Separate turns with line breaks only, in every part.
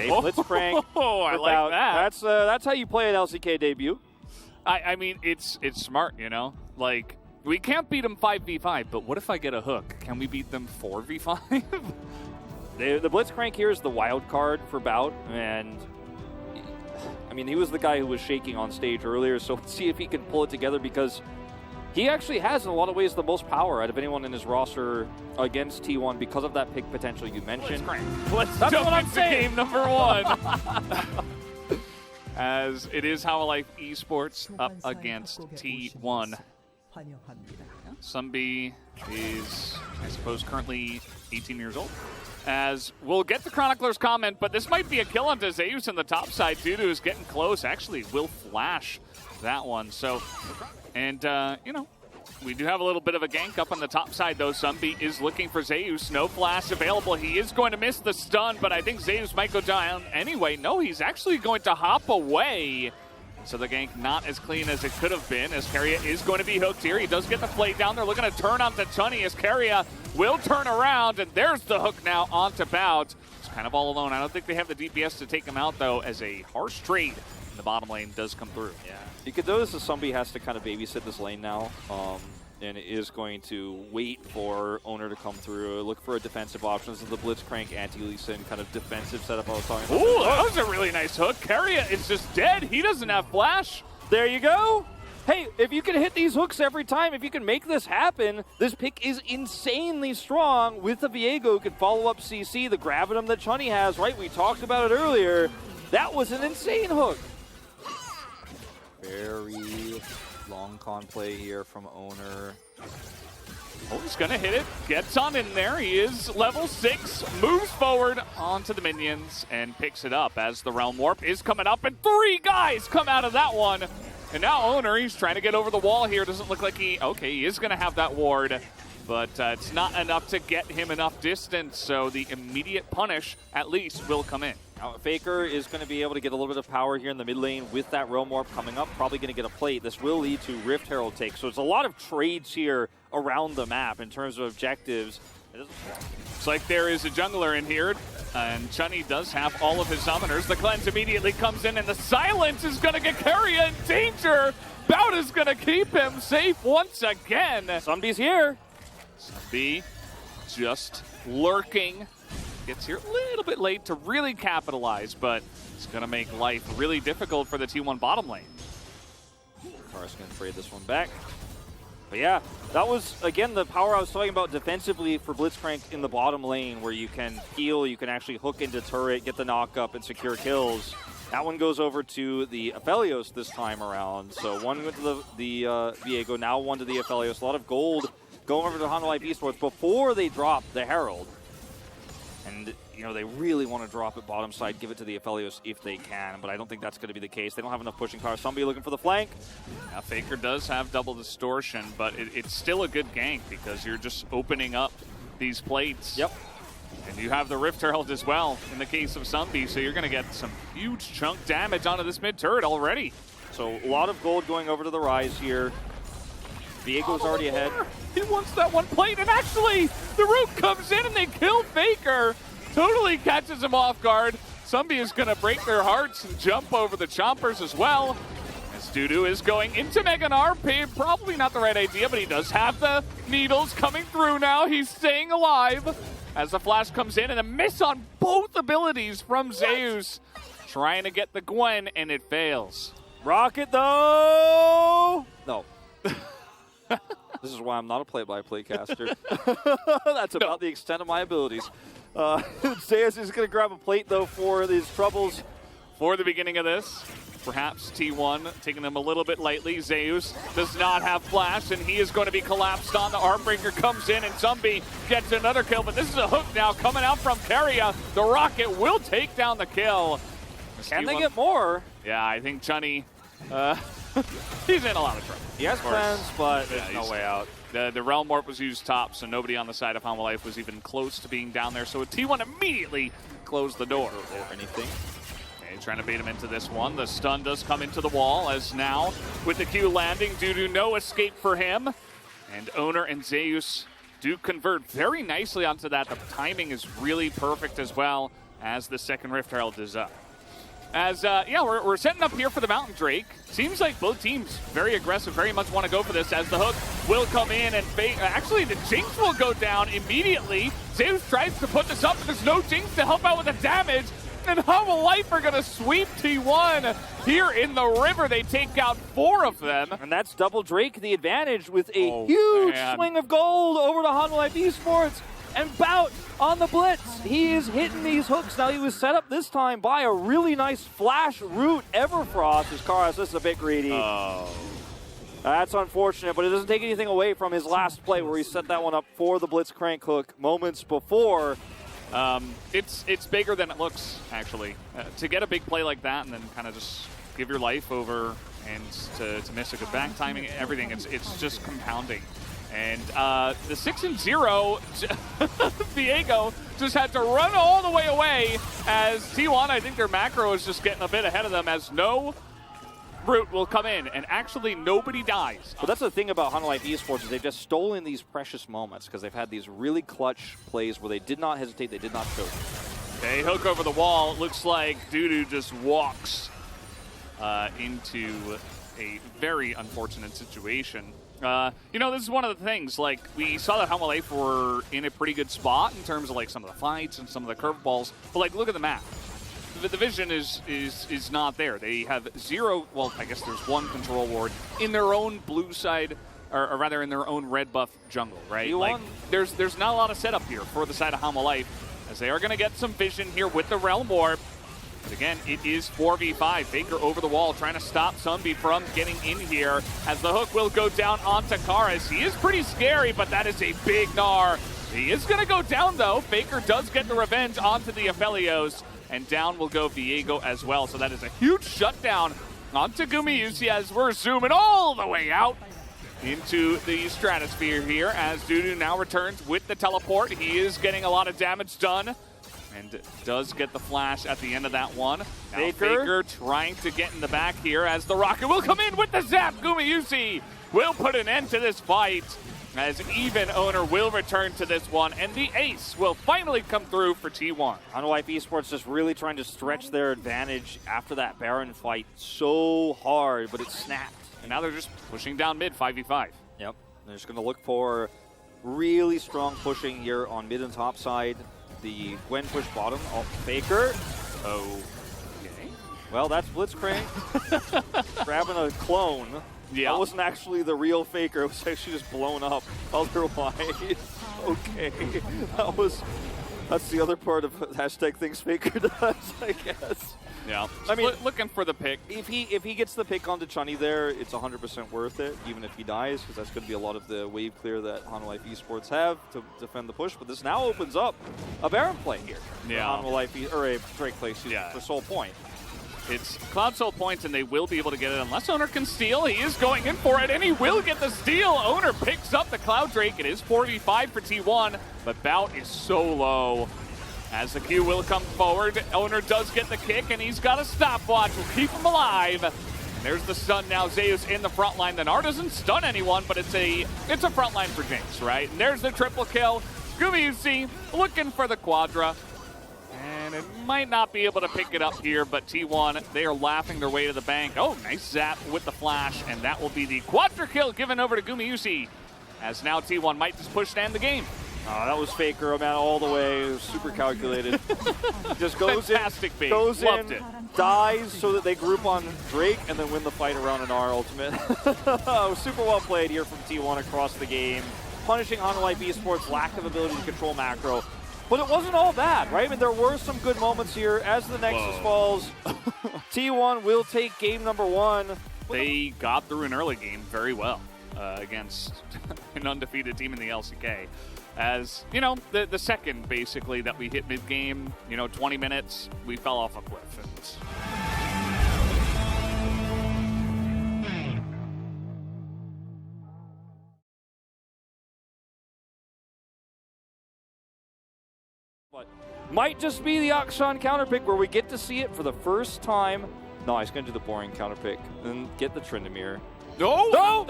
Blitzcrank.
Oh, I like that.
That's how you play an LCK debut.
I mean, it's smart, you know? Like, we can't beat them 5v5, but what if I get a hook? Can we beat them 4v5?
The Blitzcrank here is the wild card for Bout, and I mean, he was the guy who was shaking on stage earlier, so let's see if he can pull it together, because he actually has, in a lot of ways, the most power out of anyone in his roster against T1 because of that pick potential you mentioned.
Let's
That's
jump
what I'm
into
saying.
game number 1. As it is How I Life Esports up against T1. Sunbi is, I suppose, currently 18 years old. As we'll get the Chronicler's comment, but this might be a kill onto Zeus on the top side. Dudu is getting close. Actually, will flash that one. So, and, you know, we do have a little bit of a gank up on the top side, though. Sunbi is looking for Zeus. No flash available. He is going to miss the stun, but I think Zeus might go down anyway. No, he's actually going to hop away. So the gank not as clean as it could have been, as Keria is going to be hooked here. He does get the play down. They're looking to turn onto Chunny, as Keria will turn around, and there's the hook now onto Bout. He's kind of all alone. I don't think they have the DPS to take him out, though, as a harsh trade in the bottom lane does come through.
Yeah. You could notice that somebody has to kind of babysit this lane now, and is going to wait for Owner to come through, look for a defensive options of the Blitzcrank anti-Lee Sin kind of defensive setup I was talking about.
Ooh, that was a really nice hook. Keria is just dead. He doesn't have flash.
There you go. Hey, if you can hit these hooks every time, if you can make this happen, this pick is insanely strong with the Viego who can follow up CC, the Gravitum that Chunny has, right? We talked about it earlier. That was an insane hook. Very long con play here from Owner.
Oh, he's going to hit it. Gets on in there. He is level 6. Moves forward onto the minions and picks it up as the Realm Warp is coming up. And 3 guys come out of that one. And now Owner, he's trying to get over the wall here. Doesn't look like he... Okay, he is going to have that ward. But it's not enough to get him enough distance. So the immediate punish, at least, will come in.
Now, Faker is going to be able to get a little bit of power here in the mid lane with that Realm Warp coming up. Probably going to get a plate. This will lead to Rift Herald take. So it's a lot of trades here around the map in terms of objectives.
Looks like there is a jungler in here, and Chunny does have all of his summoners. The cleanse immediately comes in, and the silence is going to get Keria in danger. Bout is going to keep him safe once again.
Somebody's here.
Sunbi just lurking. Gets here a little bit late to really capitalize, but it's going to make life really difficult for the T1 bottom lane.
Kara's going to trade this one back. But yeah, that was, again, the power I was talking about defensively for Blitzcrank in the bottom lane, where you can heal, you can actually hook into turret, get the knock up, and secure kills. That one goes over to the Aphelios this time around. So one went to the Viego, now one to the Aphelios. A lot of gold going over to How I Life Esports before they drop the Herald. And, you know, they really want to drop it bottom side, give it to the Aphelios if they can, but I don't think that's going to be the case. They don't have enough pushing power. Somebody looking for the flank.
Now, Faker does have double distortion, but it's still a good gank because you're just opening up these plates.
Yep.
And you have the Rift Herald as well in the case of Sunbi, so you're going to get some huge chunk damage onto this mid turret already.
So a lot of gold going over to the Rise here. Viego's already ahead.
He wants that one plate, and actually, the Root comes in and they kill Faker. Totally catches him off guard. Sunbi is going to break their hearts and jump over the chompers as well. As Dudu is going into Mega Gnar. Probably not the right idea, but he does have the needles coming through now. He's staying alive as the flash comes in, and a miss on both abilities from Zeus. Trying to get the Gwen, and it fails.
Rocket, though! No. This is why I'm not a play-by-play caster. That's about the extent of my abilities. Zeus is going to grab a plate, though, for these troubles.
For the beginning of this, perhaps T1 taking them a little bit lightly. Zeus does not have flash, and he is going to be collapsed on. The Armbreaker comes in, and Sunbi gets another kill. But this is a hook now coming out from Keria. The Rocket will take down the kill.
Can they get more?
Yeah, I think Chunny, he's in a lot of trouble.
He has plans, but there's no way out.
The Realm Warp was used top, so nobody on the side of How I Life was even close to being down there. So T1 immediately closed the door.
Or anything.
Okay, trying to bait him into this one. The stun does come into the wall, as now with the Q landing due to no escape for him. And Owner and Zeus do convert very nicely onto that. The timing is really perfect as well. as the second Rift Herald is up. As, yeah, we're setting up here for the Mountain Drake. Seems like both teams very aggressive, very much want to go for this, as the hook will come in and actually the Jinx will go down immediately. Zeus tries to put this up, but there's no Jinx to help out with the damage. And Humble Life are going to sweep T1 here in the river. They take out 4 of them.
And that's double Drake the advantage with a huge swing of gold over to Humble Life Esports. And Bout on the blitz. He is hitting these hooks. Now he was set up this time by a really nice flash root Everfrost. His Karas, this is a bit greedy.
Oh.
That's unfortunate, but it doesn't take anything away from his last play where he set that one up for the blitz crank hook moments before.
It's bigger than it looks, actually. To get a big play like that and then kind of just give your life over and to miss a good back timing, everything, it's just compounding. And the 6-0, Viego just had to run all the way away as T1, I think their macro is just getting a bit ahead of them as no root will come in, and actually nobody dies.
But that's the thing about Humble Life Esports is they've just stolen these precious moments because they've had these really clutch plays where they did not hesitate, they did not choke.
Okay, hook over the wall. It looks like Dudu just walks into a very unfortunate situation. You know, this is one of the things, like, we saw that Humble Life were in a pretty good spot in terms of, like, some of the fights and some of the curveballs, but, like, look at the map. The division is not there. They have 0, well, I guess there's 1 control ward in their own blue side, or rather in their own red buff jungle, right? Like, there's not a lot of setup here for the side of Humble Life, as they are going to get some vision here with the Realm Orb. But again, it is 4v5. Faker over the wall trying to stop Sunbi from getting in here as the hook will go down onto Karas. He is pretty scary, but that is a big gnar. He is going to go down, though. Faker does get the revenge onto the Aphelios, and down will go Viego as well. So that is a huge shutdown onto Gumayusi as we're zooming all the way out into the stratosphere here as Dudu now returns with the teleport. He is getting a lot of damage done. And does get the flash at the end of that one. Now Faker trying to get in the back here as the rocket will come in with the zap. Gumayusi will put an end to this fight as even owner will return to this one. And the ace will finally come through for T1.
Humble Life Esports just really trying to stretch their advantage after that Baron fight so hard, but it snapped.
And now they're just pushing down mid 5v5.
Yep. They're just going to look for really strong pushing here on mid and top side. The Gwen push bottom. Oh, Faker.
Oh. Okay.
Well, that's Blitzcrank grabbing a clone.
Yeah.
That wasn't actually the real Faker. It was actually just blown up otherwise. Okay. That's the other part of hashtag things Faker does, I guess.
Yeah.
I mean,
looking for the pick.
If he gets the pick onto Chunny there, it's 100% worth it, even if he dies, because that's going to be a lot of the wave clear that Humble Life Esports have to defend the push. But this now opens up a Baron play here.
Yeah.
Humble Life or a Drake play for Soul Point.
It's Cloud Soul Point, and they will be able to get it unless Owner can steal. He is going in for it, and he will get the steal. Owner picks up the Cloud Drake. It is 4v5 for T1, but Bout is so low. As the Q will come forward, Owner does get the kick, and he's got a stopwatch. We'll keep him alive. And there's the stun now. Zeus in the front line. The Gnar doesn't stun anyone, but it's a front line for Jinx, right? And there's the triple kill. Gumayusi looking for the Quadra. And it might not be able to pick it up here, but T1, they are laughing their way to the bank. Oh, nice zap with the flash, and that will be the Quadra kill given over to Gumayusi. As now T1 might just push to end the game.
Oh, that was Faker, man, all the way. It was super calculated. Just goes
Fantastic
in,
bait.
goes
Loved
in,
it.
dies so that they group on Drake and then win the fight around an R ultimate. Super well played here from T1 across the game, punishing Humble Life Esports' lack of ability to control macro. But it wasn't all bad, right? I mean, there were some good moments here. As the Nexus falls, T1 will take game number 1.
They got through an early game very well against an undefeated team in the LCK. As, you know, the second, basically, that we hit mid-game, 20 minutes, we fell off a cliff.
But might just be the Akshan counterpick where we get to see it for the first time. No, he's going to do the boring counterpick and get the Tryndamere.
No!
No!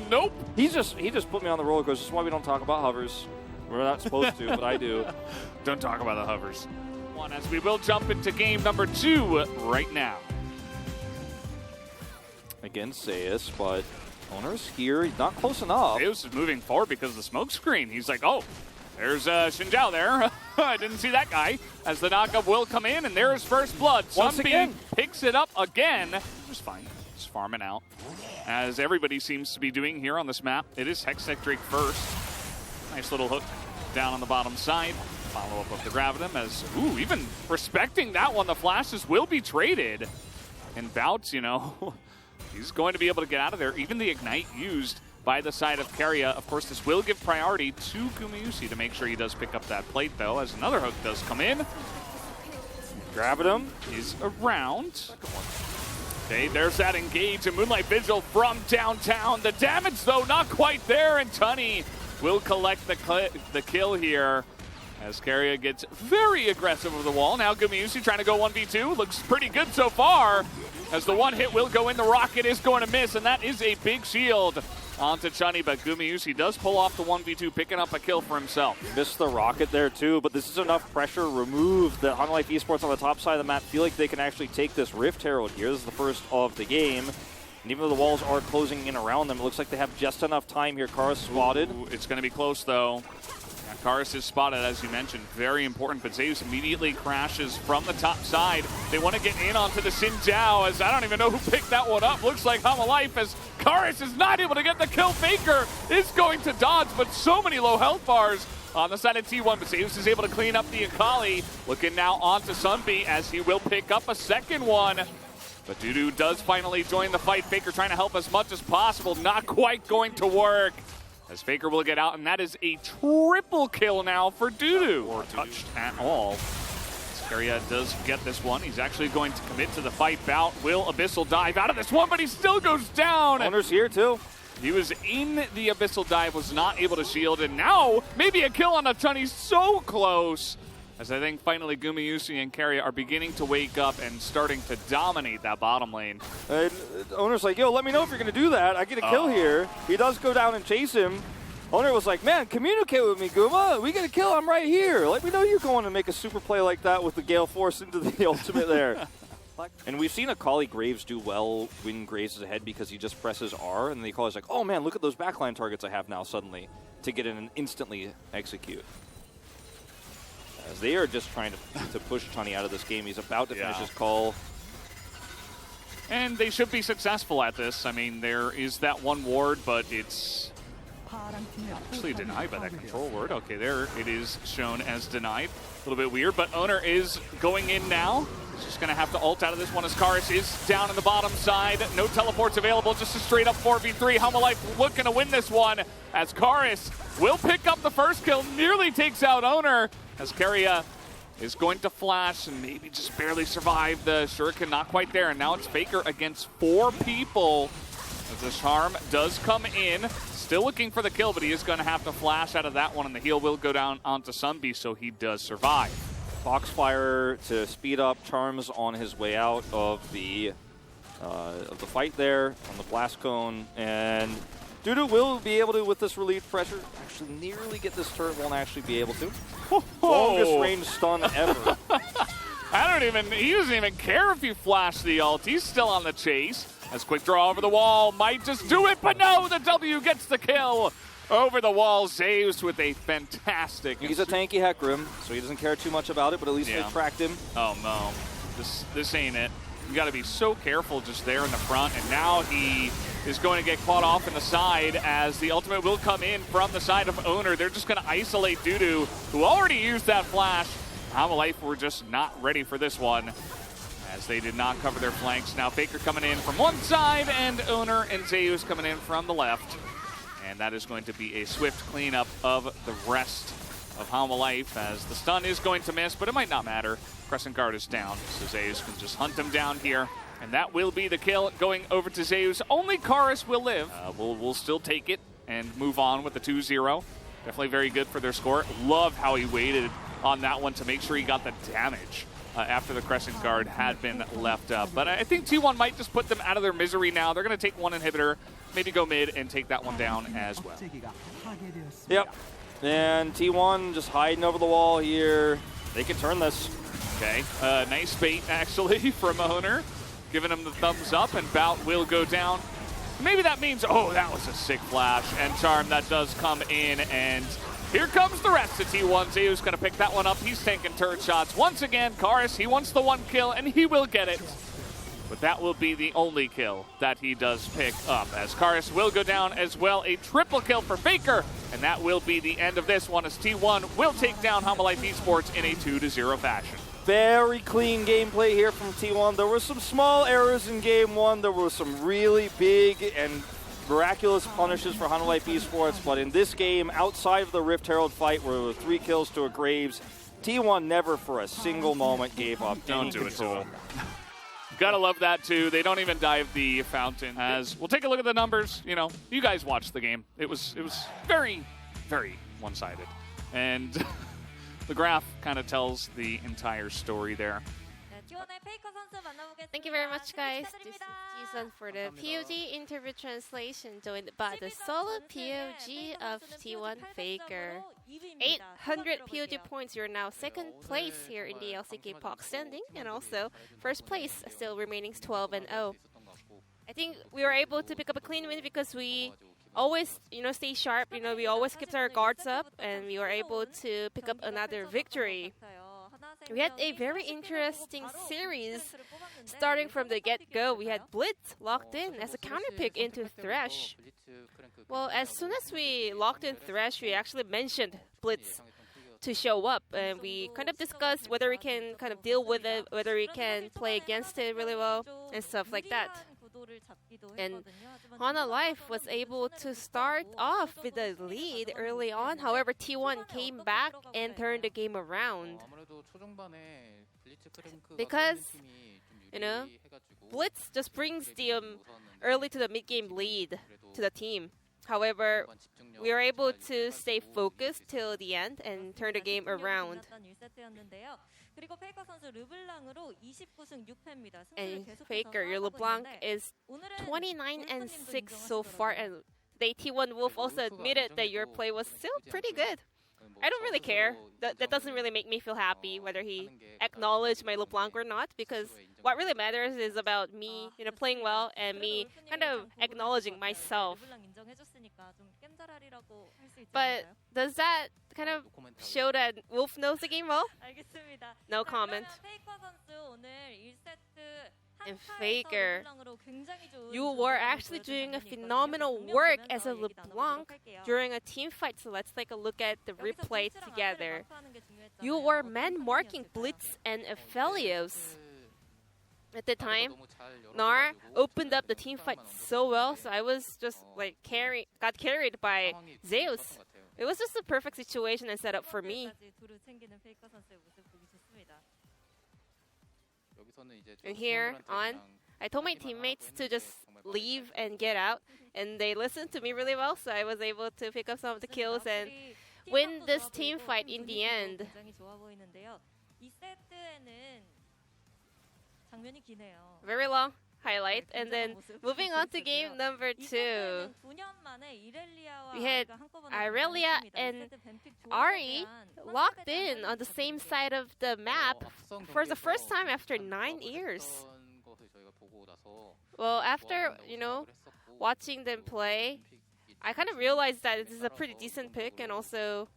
Nope.
He just put me on the roller coaster. That's why we don't talk about hovers. We're not supposed to, but I do.
Don't talk about the hovers. As we will jump into game number 2 right now.
Against Zeus, but Owner's here. He's not close enough.
Zeus is moving forward because of the smoke screen. He's like, oh, there's Xin Zhao there. I didn't see that guy. As the knockup will come in, and there's first blood. Sunbeam picks it up again. Just fine. Just farming out. As everybody seems to be doing here on this map. It is Hextech Drake first. Nice little hook down on the bottom side. Follow up of the Gravitum as, ooh, even respecting that one, the flashes will be traded. In bouts, you know, he's going to be able to get out of there. Even the Ignite used by the side of Keria. Of course, this will give priority to Gumayusi to make sure he does pick up that plate, though, as another hook does come in.
Gravitum
is around. Okay, there's that engage and Moonlight Vigil from downtown. The damage, though, not quite there, and Tunny will collect the kill here. As Keria gets very aggressive over the wall. Now Gumayusi trying to go 1v2. Looks pretty good so far. As the one hit will go in, the rocket is going to miss, and that is a big shield onto Chunny, but Gumayusi does pull off the 1v2, picking up a kill for himself.
Missed the rocket there too, but this is enough pressure removed that Hanwha Life Esports on the top side of the map feel like they can actually take this Rift Herald here. This is the first of the game. And even though the walls are closing in around them, it looks like they have just enough time here. Kara's spotted.
Ooh, it's going to be close though. Karis is spotted, as you mentioned, very important, but Zeus immediately crashes from the top side. They want to get in onto the Xin Zhao, as I don't even know who picked that one up. Looks like Hanwha Life, as Karis is not able to get the kill. Faker is going to dodge, but so many low health bars on the side of T1, but Zeus is able to clean up the Akali. Looking now onto Sunbi, as he will pick up a second one. But Dudu does finally join the fight. Faker trying to help as much as possible. Not quite going to work. As Faker will get out, and that is a triple kill now for Dudu. Or touched at all. Keria does get this one. He's actually going to commit to the fight. Bout will Abyssal dive out of this one, but he still goes down.
Owner's here too.
He was in the Abyssal dive, was not able to shield, and now maybe a kill on a ton. He's so close. As I think finally Gumayusi and Keria are beginning to wake up and starting to dominate that bottom lane.
And Owner's like, yo, let me know if you're going to do that. I get a kill here. He does go down and chase him. Owner was like, man, communicate with me, Guma. We get a kill. I'm right here. Let me know you're going to make a super play like that with the Gale Force into the ultimate there. And we've seen Akali Graves do well when Graves is ahead because he just presses R, and the Akali's like, oh, man, look at those backline targets I have now suddenly to get in and instantly execute. As they are just trying to push Tunny out of this game. He's about to finish his call.
And they should be successful at this. I mean, there is that one ward, but it's actually denied by that control ward. Okay, there it is shown as denied. A little bit weird, but Owner is going in now. He's just going to have to ult out of this one as Karis is down in the bottom side. No teleports available, just a straight up 4v3. Hanwha Life looking to win this one as Karis will pick up the first kill, nearly takes out Owner. As Keria is going to flash and maybe just barely survive the shuriken, not quite there. And now it's Faker against 4 people. As the charm does come in, still looking for the kill, but he is going to have to flash out of that one, and the heal will go down onto Sunbi, so he does survive.
Foxfire to speed up. Charms on his way out of the fight there on the blast cone, and Dudu will be able to, with this relieved pressure, actually nearly get this turret. Won't actually be able to. Longest range stun ever.
He doesn't even care if you flash the ult. He's still on the chase. As quick draw over the wall might just do it, but no, the W gets the kill. Over the wall, Zeus with a fantastic.
He's a tanky Hecarim, so he doesn't care too much about it, but at least they tracked him.
Oh no, this ain't it. You got to be so careful just there in the front, and now he is going to get caught off in the side as the ultimate will come in from the side of Owner. They're just going to isolate Dudu, who already used that flash. Hanwha Life were just not ready for this one, as they did not cover their flanks. Now Faker coming in from one side, and Owner and Zeus coming in from the left. And that is going to be a swift cleanup of the rest of Hanwha Life, as the stun is going to miss, but it might not matter. Crescent Guard is down, so Zeus can just hunt him down here. And that will be the kill going over to Zeus. Only Karis will live. We'll still take it and move on with the 2-0. Definitely very good for their score. Love how he waited on that one to make sure he got the damage after the Crescent Guard had been left up. But I think T1 might just put them out of their misery now. They're going to take one inhibitor maybe go mid and take that one down as well.
Yep. And T1 just hiding over the wall here. They can turn this.
Okay, nice bait actually from Owner, giving him the thumbs up, and Bout will go down. Maybe that means, oh, that was a sick flash, and Charm, that does come in, and here comes the rest of T1. Zeu's gonna pick that one up. He's taking turret shots. Once again, Karis, he wants the 1 kill, and he will get it. But that will be the only kill that he does pick up, as Karis will go down as well. A triple kill for Faker, and that will be the end of this one, as T1 will take down Hanwha Esports in a 2-0 fashion.
Very clean gameplay here from T1. There were some small errors in game 1. There were some really big and miraculous punishes for Hanwha Esports, but in this game, outside of the Rift Herald fight where there were 3 kills to a Graves, T1 never for a single moment gave up any control.
Gotta love that too. They don't even dive the fountain. As we'll take a look at the numbers. You know, you guys watched the game. It was very, very one-sided, and the graph kind of tells the entire story there.
Thank you very much, guys. This is Jason for the POG interview translation, joined by the solo POG of T1 Faker. 800 POG points. You're now second place here in the LCK POC standing, and also first place, still remaining 12-0. I think we were able to pick up a clean win because we always, stay sharp. We always kept our guards up, and we were able to pick up another victory. We had a very interesting series starting from the get-go. We had Blitz locked in as a counterpick into Thresh. Well, as soon as we locked in Thresh, we actually mentioned Blitz to show up, and we kind of discussed whether we can kind of deal with it, whether we can play against it really well, and stuff like that. And Hanwha Life was able to start off with a lead early on. However, T1 came back and turned the game around. Because, Blitz just brings the early to the mid-game lead to the team. However, we were able to stay focused till the end and turn the game around. And Faker, your LeBlanc is 29-6 so far, and the T1 Wolf also admitted that your play was still pretty good. I don't really care. That doesn't really make me feel happy whether he acknowledged my LeBlanc or not, because what really matters is about me, playing well and me kind of acknowledging myself. But does that kind of show that Wolf knows the game well? No comment. And Faker, you were actually doing a phenomenal work as a LeBlanc during a team fight, so let's take a look at the replay together. You were man-marking Blitz and Aphelios. At the time, Nar opened up the team fight so well, so I was just got carried by Zeus. It was just a perfect situation and setup for me. And here on, I told my teammates to just leave and get out, and they listened to me really well, so I was able to pick up some of the kills and win this team fight in the end. Very long highlight, and then moving on to game number 2. We had Irelia and Ari locked in on the same side of the map for the first time after 9 years. Well, after, watching them play, I kind of realized that this is a pretty decent pick, and also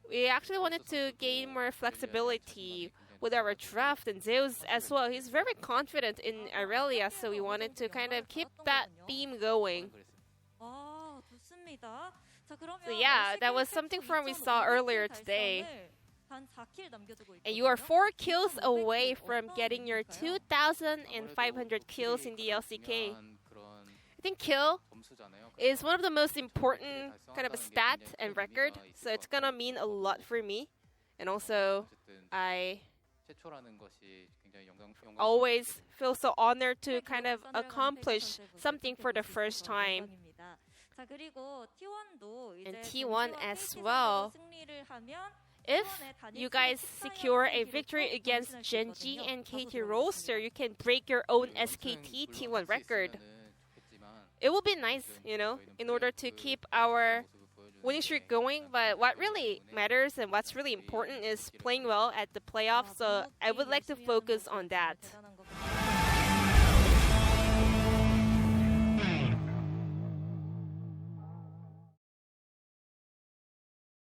we actually wanted to gain more flexibility with our draft, and Zeus as well. He's very confident in Irelia, so we wanted to kind of keep that theme going. So yeah, that was something from we saw earlier today. And you are 4 kills away from getting your 2,500 kills in the LCK. I think kill is one of the most important kind of a stat and record, so it's gonna mean a lot for me. And also, I always feel so honored to kind of accomplish something for the first time. And T1 as well. If you guys secure a victory against Genji and KT Roaster, you can break your own SKT T1 record. it would be nice, you know, in order to keep our winning streak going. But what really matters and what's really important is playing well at the playoffs. So I would like to focus on that.